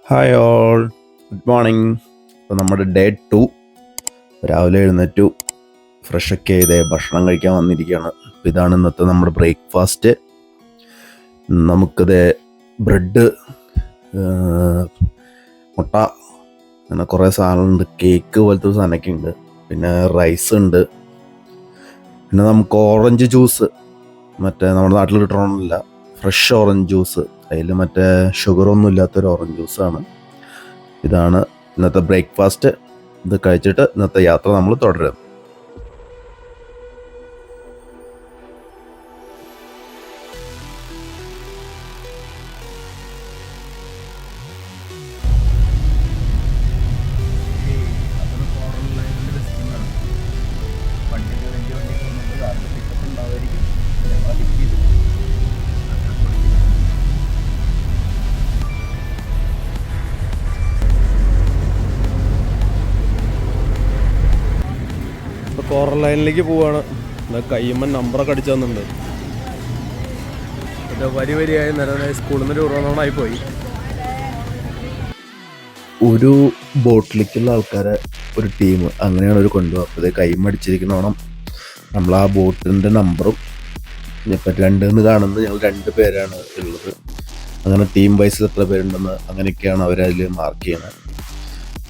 Hi all, good morning. ഇപ്പോൾ നമ്മുടെ day 2 രാവിലെ എഴുന്നേറ്റു, ഫ്രഷൊക്കെ ചെയ്ത് ഭക്ഷണം കഴിക്കാൻ വന്നിരിക്കുകയാണ്. അപ്പോൾ ഇതാണ് ഇന്നത്തെ നമ്മുടെ ബ്രേക്ക്ഫാസ്റ്റ്. നമുക്കിത് ബ്രെഡ്, മുട്ട, അങ്ങനെ കുറേ സാധനങ്ങളുണ്ട്. കേക്ക് പോലത്തെ സാധനമൊക്കെ ഉണ്ട്. പിന്നെ റൈസ് ഉണ്ട്. പിന്നെ നമുക്ക് ഓറഞ്ച് ജ്യൂസ്, മറ്റേ നമ്മുടെ നാട്ടിൽ കിട്ടണമെന്നില്ല, ഫ്രഷ് ഓറഞ്ച് ജ്യൂസ്. അതിൽ മറ്റേ ഷുഗറൊന്നും ഇല്ലാത്തൊരു ഓറഞ്ച് ജ്യൂസാണ്. ഇതാണ് ഇന്നത്തെ ബ്രേക്ക്ഫാസ്റ്റ്. ഇത് കഴിച്ചിട്ട് ഇന്നത്തെ യാത്ര നമ്മൾ തുടരും. ഇപ്പോൾ കോറൽ ലൈനിലേക്ക് പോവാണ്. കയ്യമ്മൻ നമ്പറൊക്കെ അടിച്ചു തന്നിട്ടുണ്ട്. ഇത് വരിയായി നിലവിലെ സ്കൂളിൽ നിന്ന് ഒരു റോണായി പോയി. ഒരു ബോട്ടിലേക്കുള്ള ആൾക്കാരെ ഒരു ടീം അങ്ങനെയാണ് ഒരു കൊണ്ടുപോകുക. അപ്പോൾ ഇത് കൈമടിച്ചിരിക്കുന്നോണം നമ്മൾ ആ ബോട്ടിൻ്റെ നമ്പറും ഇപ്പം 2 കാണുന്നത് ഞങ്ങൾ 2 പേരാണ് ഉള്ളത്. അങ്ങനെ ടീം വൈസിൽ എത്ര പേരുണ്ടെന്ന് അങ്ങനെയൊക്കെയാണ് അവരതിൽ മാർക്ക് ചെയ്യുന്നത്.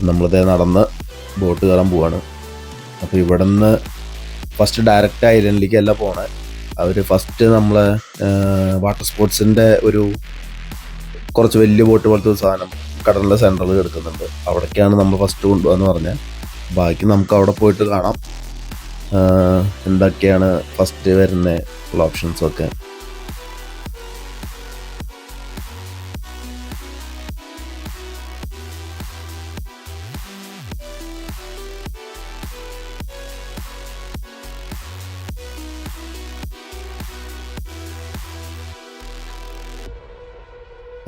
നമ്മളത് നടന്ന് ബോട്ട് കയറാൻ പോവാണ്. അപ്പോൾ ഇവിടെ നിന്ന് ഫസ്റ്റ് ഡയറക്റ്റ് ഐലൻഡിലേക്കല്ല പോണേ. അവർ ഫസ്റ്റ് നമ്മളെ വാട്ടർ സ്പോർട്സിൻ്റെ ഒരു കുറച്ച് വലിയ ബോട്ട് പോലത്തെ ഒരു സാധനം കടലിൻ്റെ സെൻറ്ററിൽ എടുക്കുന്നുണ്ട്. അവിടേക്കാണ് നമ്മൾ ഫസ്റ്റ് കൊണ്ടുപോകാന്ന് പറഞ്ഞാൽ. ബാക്കി നമുക്ക് അവിടെ പോയിട്ട് കാണാം എന്തൊക്കെയാണ് ഫസ്റ്റ് വരുന്ന ഉള്ള ഓപ്ഷൻസൊക്കെ.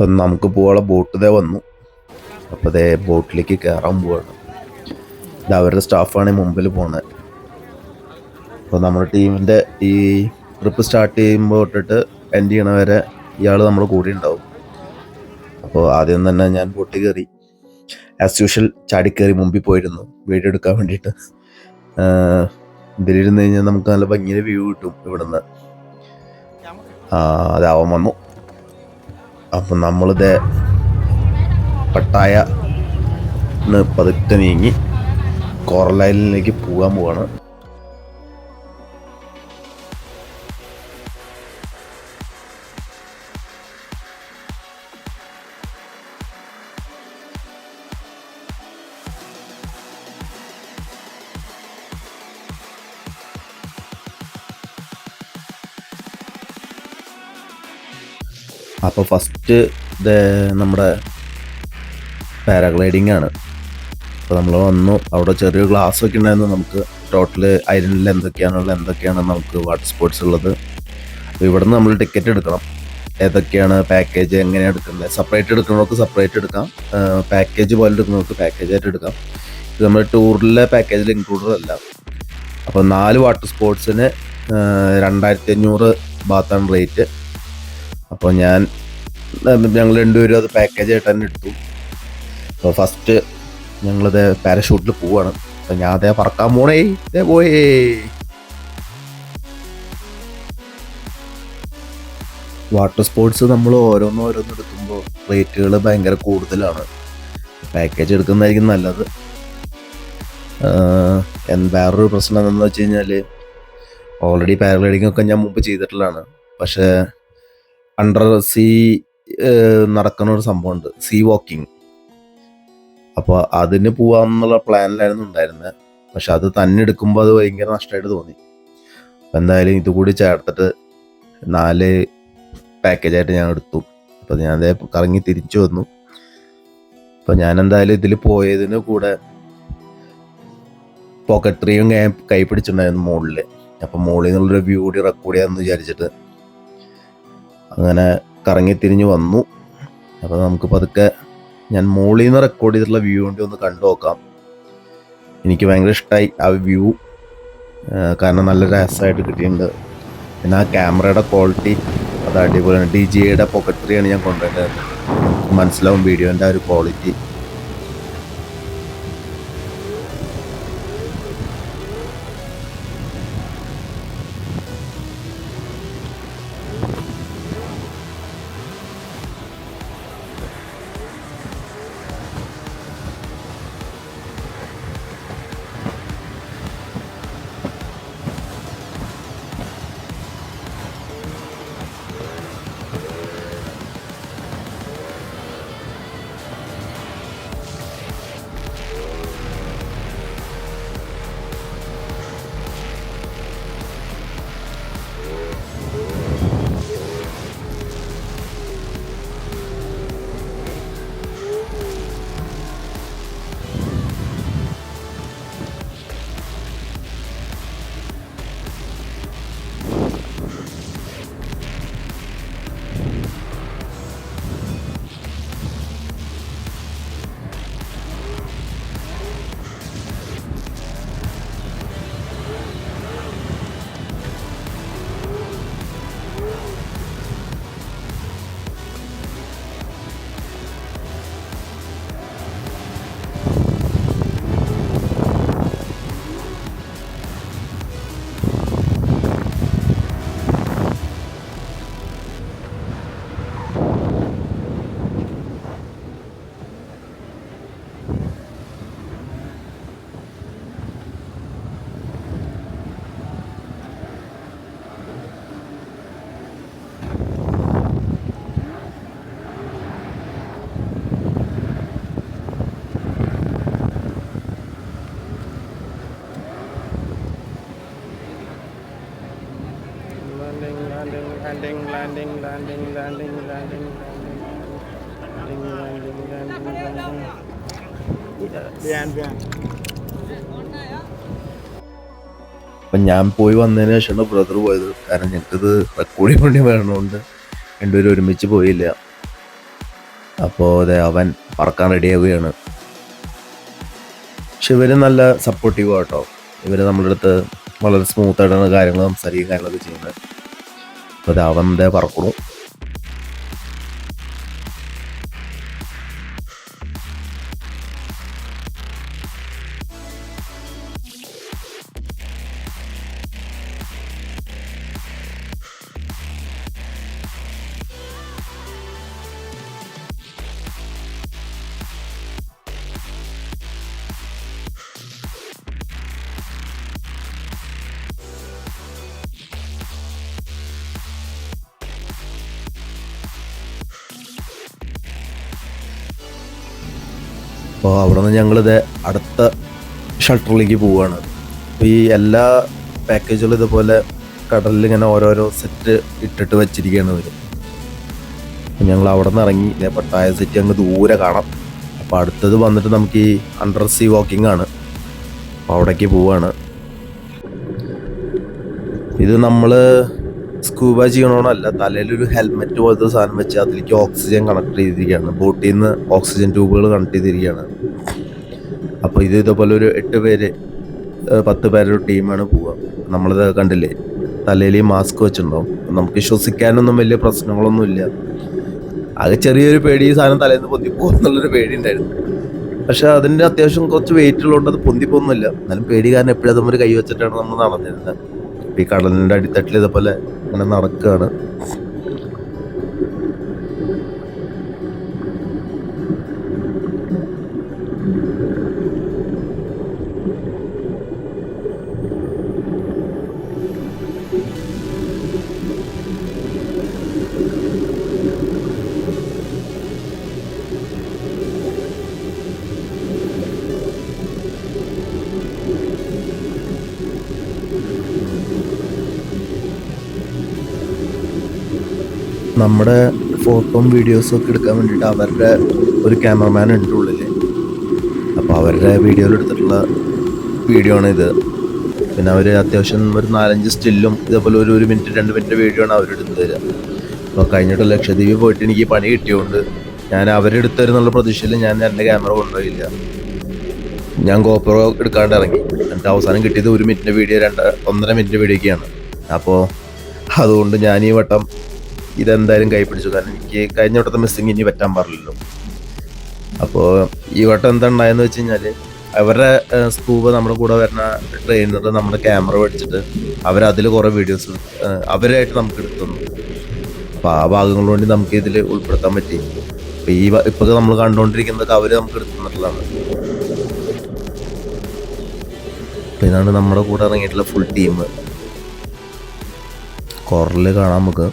അപ്പം നമുക്ക് പോകാനുള്ള ബോട്ട് ഇതേ വന്നു. അപ്പോൾ അതേ ബോട്ടിലേക്ക് കയറാൻ പോവാണ്. ഇത് അവരുടെ സ്റ്റാഫാണ് മുമ്പിൽ പോണത്. അപ്പോൾ നമ്മുടെ ടീമിൻ്റെ ഈ ട്രിപ്പ് സ്റ്റാർട്ട് ചെയ്യുമ്പോൾ തൊട്ടിട്ട് എൻഡ് ചെയ്യണ വരെ ഇയാൾ നമ്മുടെ കൂടെ ഉണ്ടാവും. അപ്പോൾ ആദ്യം തന്നെ ഞാൻ ബോട്ടിൽ കയറി ആസ് യൂഷ്വൽ ചാടിക്കയറി മുമ്പിൽ പോയിരുന്നു വീഡിയോ എടുക്കാൻ വേണ്ടിയിട്ട്. ഇതിലിരുന്ന് കഴിഞ്ഞാൽ നമുക്ക് നല്ല ഭംഗിയിൽ വ്യൂ കിട്ടും ഇവിടുന്ന്. അതാവാൻ വന്നു. അപ്പം നമ്മളിത് പട്ടായ പതുക്കെ നീങ്ങി കോറൽ ഐലൻഡിലേക്ക് പോകാൻ പോവാണ്. അപ്പോൾ ഫസ്റ്റ് ഇത് നമ്മുടെ പാരാഗ്ലൈഡിങ് ആണ്. അപ്പോൾ നമ്മൾ വന്നു. അവിടെ ചെറിയൊരു ഗ്ലാസ് ഒക്കെ ഉണ്ടായിരുന്നു. നമുക്ക് ടോട്ടൽ ഐലൻഡിൽ എന്തൊക്കെയാണ് നമുക്ക് വാട്ടർ സ്പോർട്സ് ഉള്ളത്. അപ്പോൾ ഇവിടെ നിന്ന് നമ്മൾ ടിക്കറ്റ് എടുക്കണം. ഏതൊക്കെയാണ് പാക്കേജ്, എങ്ങനെയാണ് എടുക്കുന്നത്. സെപ്പറേറ്റ് എടുക്കുന്നവർക്ക് സെപ്പറേറ്റ് എടുക്കാം, പാക്കേജ് പോലെ എടുക്കുന്നവർക്ക് പാക്കേജായിട്ട് എടുക്കാം. ഇത് നമ്മുടെ ടൂറിലെ പാക്കേജിൽ ഇൻക്ലൂഡഡ് അല്ല. അപ്പോൾ 4 വാട്ടർ സ്പോർട്സിന് 2500 ബാത്താണ് റേറ്റ്. അപ്പോൾ ഞങ്ങൾ 2 പേരും അത് പാക്കേജായിട്ട് തന്നെ എടുത്തു. അപ്പോൾ ഫസ്റ്റ് ഞങ്ങളിത് പാരഷൂട്ടിൽ പോവാണ്. അപ്പോൾ ഞാൻ അതേ പറക്കാൻ പോണേ, ഇതേ പോയേ. വാട്ടർ സ്പോർട്സ് നമ്മൾ ഓരോന്നോരോന്ന് എടുക്കുമ്പോൾ റേറ്റുകൾ ഭയങ്കര കൂടുതലാണ്. പാക്കേജ് എടുക്കുന്നതായിരിക്കും നല്ലത്. വേറൊരു പ്രശ്നം എന്താണെന്ന് വെച്ച് കഴിഞ്ഞാൽ, ഓൾറെഡി പാരഗ്ലൈഡിംഗ് ഒക്കെ ഞാൻ മുമ്പ് ചെയ്തിട്ടുള്ളതാണ്. പക്ഷേ അണ്ടർ സീ നടക്കുന്ന ഒരു സംഭവമുണ്ട്, സീ വാക്കിംഗ്. അപ്പോൾ അതിന് പോകാമെന്നുള്ള പ്ലാനിലായിരുന്നു ഉണ്ടായിരുന്നത്. പക്ഷെ അത് തന്നെ എടുക്കുമ്പോൾ അത് ഭയങ്കര നഷ്ടമായിട്ട് തോന്നി. അപ്പോൾ എന്തായാലും ഇതുകൂടി ചേർത്തിട്ട് 4 പാക്കേജായിട്ട് ഞാൻ എടുത്തു. അപ്പോൾ ഞാൻ അതേ കറങ്ങി തിരിച്ചു വന്നു. അപ്പോൾ ഞാൻ എന്തായാലും ഇതിൽ പോയതിന് കൂടെ പോക്കട്രിയും ഞാൻ കൈ പിടിച്ചിട്ടുണ്ടായിരുന്നു മുകളിൽ. അപ്പോൾ മുകളിൽ നിന്നുള്ളൊരു വ്യൂ കൂടി റെക്കോർഡ് ചെയ്യാമെന്ന് വിചാരിച്ചിട്ട് അങ്ങനെ കറങ്ങി തിരിഞ്ഞ് വന്നു. അപ്പോൾ നമുക്ക് പതുക്കെ ഞാൻ മുകളിൽ നിന്ന് റെക്കോർഡ് ചെയ്തിട്ടുള്ള വ്യൂ കൊണ്ട് ഒന്ന് കണ്ടു നോക്കാം. എനിക്ക് ഭയങ്കര ഇഷ്ടമായി ആ വ്യൂ, കാരണം നല്ല രസമായിട്ട് കിട്ടിയിട്ടുണ്ട്. പിന്നെ ആ ക്യാമറയുടെ ക്വാളിറ്റി അത് അടിപൊളിയാണ്. DJIയുടെ പോക്കറ്റ് 3 ആണ് ഞാൻ കൊണ്ടുവരുന്നത്. മനസ്സിലാവും വീഡിയോൻ്റെ ആ ഒരു ക്വാളിറ്റി. അപ്പം ഞാൻ പോയി വന്നതിന് ശേഷമാണ് ബ്രദർ പോയത്. കാരണം ഞങ്ങൾക്കിത് റെക്കോർഡിങ് വേണ്ടി വരണതുകൊണ്ട് രണ്ടുപേരും ഒരുമിച്ച് പോയില്ല. അപ്പോൾ അതെ അവൻ പറക്കാൻ റെഡിയാവുകയാണ്. പക്ഷെ ഇവർ നല്ല സപ്പോർട്ടീവ് ആട്ടോ. ഇവർ നമ്മുടെ അടുത്ത് വളരെ സ്മൂത്തായിട്ടാണ് കാര്യങ്ങൾ സംസാരിക്കുകയും കാര്യങ്ങളൊക്കെ ചെയ്യുന്നത്. അപ്പോൾ അത് അവൻ ദേ പറക്കണു. അപ്പോൾ അവിടെ നിന്ന് ഞങ്ങളിത് അടുത്ത ഷട്ടറിലേക്ക് പോവുകയാണ്. അപ്പോൾ ഈ എല്ലാ പാക്കേജുകളും ഇതുപോലെ കടലിൽ ഇങ്ങനെ ഓരോരോ സെറ്റ് ഇട്ടിട്ട് വെച്ചിരിക്കുകയാണ് ഇവർ. അപ്പോൾ ഞങ്ങൾ അവിടെ നിന്ന് ഇറങ്ങി ഇതേ പട്ടായ സെറ്റ് അങ്ങ് ദൂരെ കാണാം. അപ്പോൾ അടുത്തത് വന്നിട്ട് നമുക്ക് ഈ അണ്ടർ സീ വാക്കിംഗ് ആണ്. അപ്പോൾ അവിടേക്ക് പോവുകയാണ്. ഇത് നമ്മൾ സ്കൂബ ചെയ്യണമെന്നല്ല, തലയിലൊരു ഹെൽമെറ്റ് പോലത്തെ സാധനം വെച്ച് അതിലേക്ക് ഓക്സിജൻ കണക്ട് ചെയ്തിരിക്കുകയാണ്. ബോട്ടിൽ നിന്ന് ഓക്സിജൻ ട്യൂബുകൾ കണക്ട് ചെയ്തിരിക്കുകയാണ്. അപ്പോൾ ഇത് ഇതേപോലെ ഒരു 8 പേര് 10 പേരൊരു ടീമാണ് പോവുക. നമ്മളിത് കണ്ടില്ലേ, തലയിൽ ഈ മാസ്ക് വെച്ചിട്ടുണ്ടാവും. നമുക്ക് ശ്വസിക്കാനൊന്നും വലിയ പ്രശ്നങ്ങളൊന്നുമില്ല. അത് ചെറിയൊരു പേടി, ഈ സാധനം തലേന്ന് പൊന്തിപ്പോകുന്നുള്ളൊരു പേടി ഉണ്ടായിരുന്നു. പക്ഷെ അതിൻ്റെ അത്യാവശ്യം കുറച്ച് വെയിറ്റ് ഉള്ളതുകൊണ്ട് അത് പൊന്തിപ്പോകുന്നില്ല. എന്നാലും പേടി കാരണം എപ്പോഴും അതുമ്പോൾ കൈ വെച്ചിട്ടാണ് നമ്മൾ നടന്നിരുന്നത്. ഈ കടലിൻ്റെ അടിത്തട്ടിൽ ഇതേപോലെ അങ്ങനെ നടക്കുകയാണ്. നമ്മുടെ ഫോട്ടോയും വീഡിയോസും ഒക്കെ എടുക്കാൻ വേണ്ടിയിട്ട് അവരുടെ ഒരു ക്യാമറമാൻ ഉണ്ട് ഉള്ളിൽ. അപ്പോൾ അവരുടെ വീഡിയോയിൽ എടുത്തിട്ടുള്ള വീഡിയോ ആണ് ഇത്. പിന്നെ അവർ അത്യാവശ്യം ഒരു 4-5 സ്റ്റില്ലും ഇതേപോലെ ഒരു 1 മിനിറ്റ് 2 മിനിറ്റ് വീഡിയോ ആണ് അവരെടുത്ത് തരിക. അപ്പോൾ കഴിഞ്ഞിട്ട് ലക്ഷദ്വീപിൽ പോയിട്ട് എനിക്ക് പണി കിട്ടിയതുകൊണ്ട് ഞാൻ അവരെടുത്ത് തരുന്നുള്ള പ്രതീക്ഷയിൽ ഞാൻ എൻ്റെ ക്യാമറ കൊണ്ടുപോയില്ല. ഞാൻ ഗോപ്രോ എടുക്കാണ്ട് ഇറങ്ങി. എന്നിട്ട് അവസാനം കിട്ടിയത് 1 മിനിറ്റിൻ്റെ വീഡിയോ 1.5 മിനിറ്റ് വീഡിയോയ്ക്കാണ്. അപ്പോൾ അതുകൊണ്ട് ഞാൻ ഈ വട്ടം ഇതെന്തായാലും കൈ പിടിച്ചു, കാരണം എനിക്ക് കഴിഞ്ഞ വട്ടത്തെ മിസ്സിങ് ഇനി പറ്റാൻ പാടില്ലല്ലോ. അപ്പോൾ ഈ വട്ടം എന്താ ഉണ്ടായെന്ന് വെച്ച് കഴിഞ്ഞാൽ, അവരുടെ സ്കൂബ നമ്മുടെ കൂടെ വരുന്ന ട്രെയിനർ നമ്മുടെ ക്യാമറ മേടിച്ചിട്ട് അവരതിൽ കുറേ വീഡിയോസ് അവരായിട്ട് നമുക്ക് എടുത്തു തന്നു. അപ്പോൾ ആ ഭാഗങ്ങൾ കൊണ്ട് നമുക്ക് ഇതിൽ ഉൾപ്പെടുത്താൻ പറ്റി. അപ്പോൾ ഇപ്പോൾ നമ്മൾ കണ്ടുകൊണ്ടിരിക്കുന്നതൊക്കെ അവർ നമുക്ക് എടുത്തു തന്നിട്ടുള്ളതാണ്. അപ്പോൾ ഇതാണ് നമ്മുടെ കൂടെ ഇറങ്ങിയിട്ടുള്ള ഫുൾ ടീം. കോർണറിൽ കാണാം നമുക്ക്.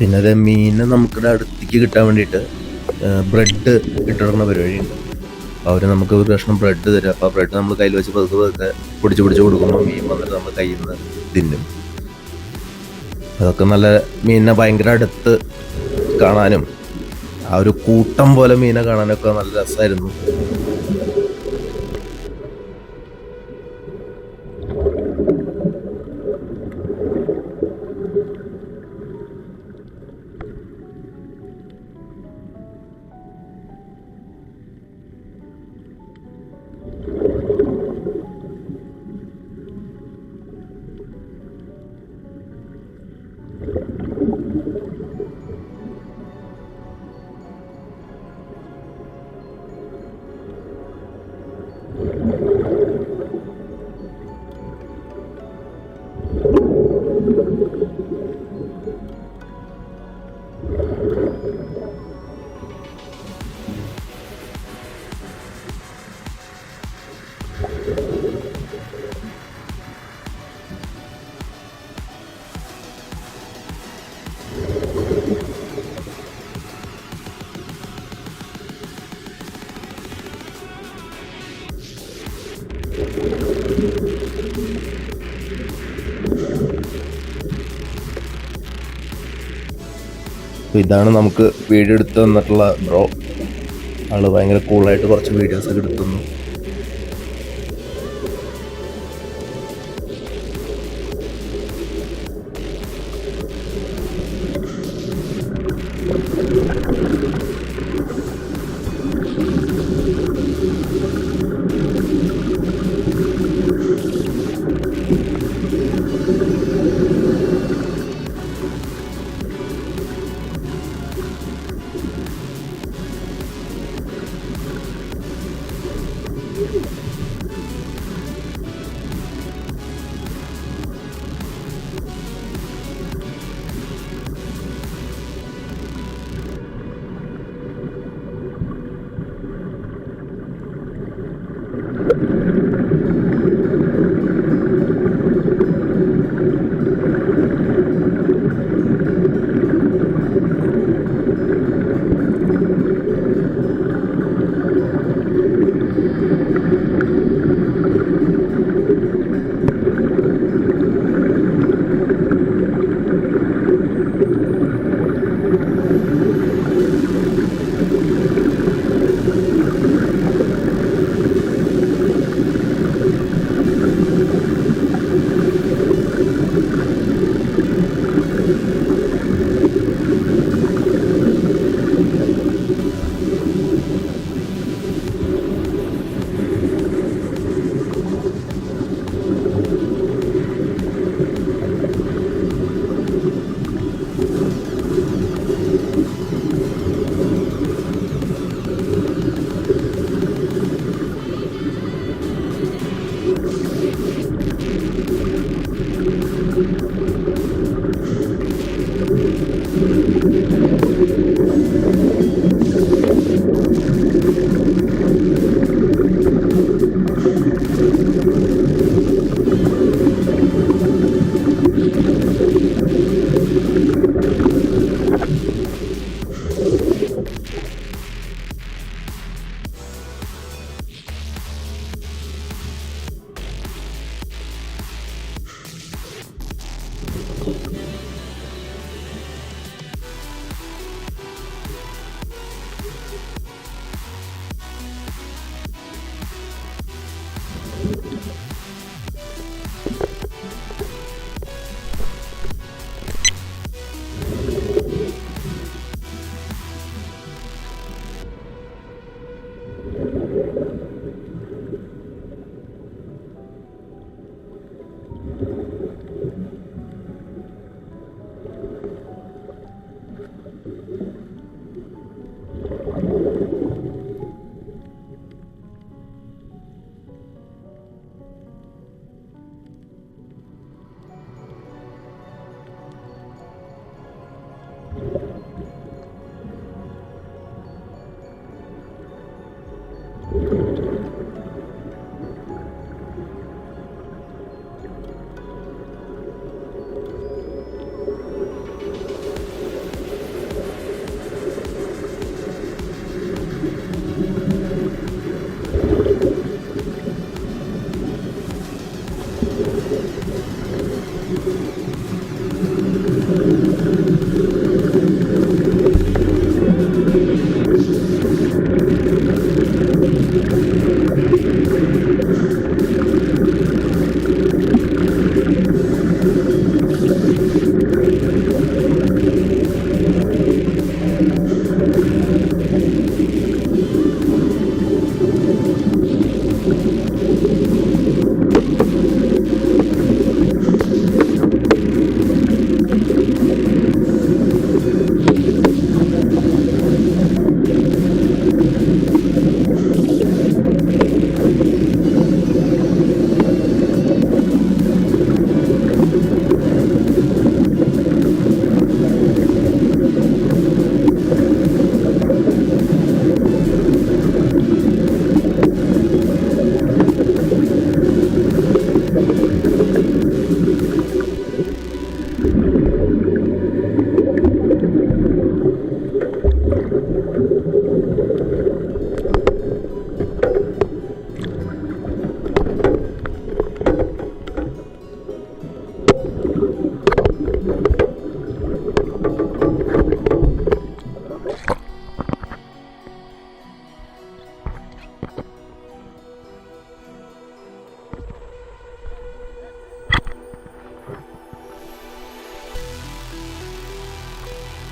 പിന്നെ അത് മീനിനെ നമുക്കിവിടെ അടുത്തേക്ക് കിട്ടാൻ വേണ്ടിയിട്ട് ബ്രെഡ് ഇട്ടിടുന്ന പരിപാടിയുണ്ട്. അപ്പോൾ അവർ നമുക്ക് ഒരു കഷ്ണം ബ്രെഡ് തരും. അപ്പോൾ ആ ബ്രെഡ് നമ്മൾ കയ്യിൽ വെച്ച് പതുക്കെ പതുക്കെ പിടിച്ച് കൊടുക്കുമ്പോൾ മീൻ വന്നിട്ട് നമ്മൾ കയ്യിൽ നിന്ന് തിന്നും. അതൊക്കെ നല്ല മീനിനെ ഭയങ്കര അടുത്ത് കാണാനും ആ ഒരു കൂട്ടം പോലെ മീനെ കാണാനൊക്കെ നല്ല രസമായിരുന്നു. അപ്പോൾ ഇതാണ് നമുക്ക് വീഡിയോ എടുത്ത് തന്നിട്ടുള്ള ബ്രോ. ആള് ഭയങ്കര കൂളായിട്ട് കുറച്ച് വീഡിയോസൊക്കെ എടുത്തുന്നു.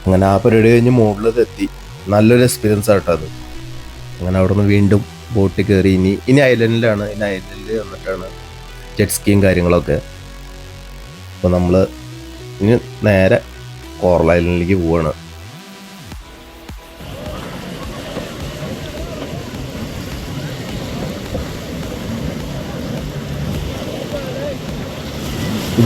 അങ്ങനെ ആ പരിപാടി കഴിഞ്ഞ് മുകളിൽ എത്തി. നല്ലൊരു എക്സ്പീരിയൻസ് ആട്ടോ അത്. അങ്ങനെ അവിടെ നിന്ന് വീണ്ടും ബോട്ടിൽ കയറി ഇനി ഐലൻഡിലാണ്. ഇനി ഐലൻഡിൽ വന്നിട്ടാണ് ജെറ്റ് സ്കീയും കാര്യങ്ങളൊക്കെ. അപ്പോൾ നമ്മൾ ഇനി നേരെ കോറൽ ഐലൻഡിലേക്ക് പോവാണ്.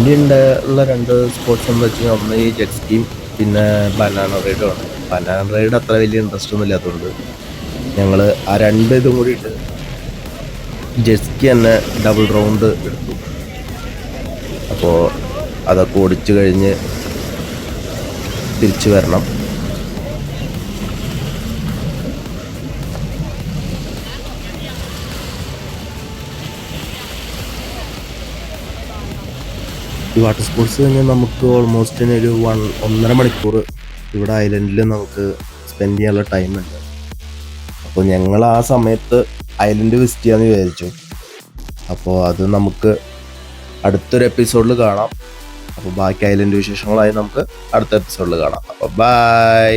പിന്നെ ഉള്ള 2 സ്പോർട്സ് എന്ന് വെച്ച് കഴിഞ്ഞാൽ ഒന്ന് ഈ ജെറ്റ് സ്കീം, പിന്നെ ബനാന റൈഡുമാണ്. ബനാന റൈഡ് അത്ര വലിയ ഇൻട്രസ്റ്റ് ഒന്നും ഇല്ലാത്തതുകൊണ്ട് ഞങ്ങൾ ആ 2 ഇതും കൂടിയിട്ട് ജെറ്റ് സ്കി തന്നെ ഡബിൾ റൗണ്ട് എടുത്തു. അപ്പോൾ അതൊക്കെ ഓടിച്ചു കഴിഞ്ഞ് തിരിച്ചു വരണം. ഈ വാട്ടർ സ്പോർട്സ് കഴിഞ്ഞാൽ നമുക്ക് ഓൾമോസ്റ്റ് ഒരു 1.5 മണിക്കൂർ ഇവിടെ ഐലൻഡിൽ നമുക്ക് സ്പെൻഡ് ചെയ്യാനുള്ള ടൈമുണ്ട്. അപ്പോൾ ഞങ്ങൾ ആ സമയത്ത് ഐലൻഡ് വിസിറ്റ് ചെയ്യാമെന്ന് വിചാരിച്ചു. അപ്പോൾ അത് നമുക്ക് അടുത്തൊരു എപ്പിസോഡിൽ കാണാം. അപ്പോൾ ബാക്കി ഐലൻഡ് വിശേഷങ്ങളായി നമുക്ക് അടുത്ത എപ്പിസോഡിൽ കാണാം. അപ്പോൾ ബൈ.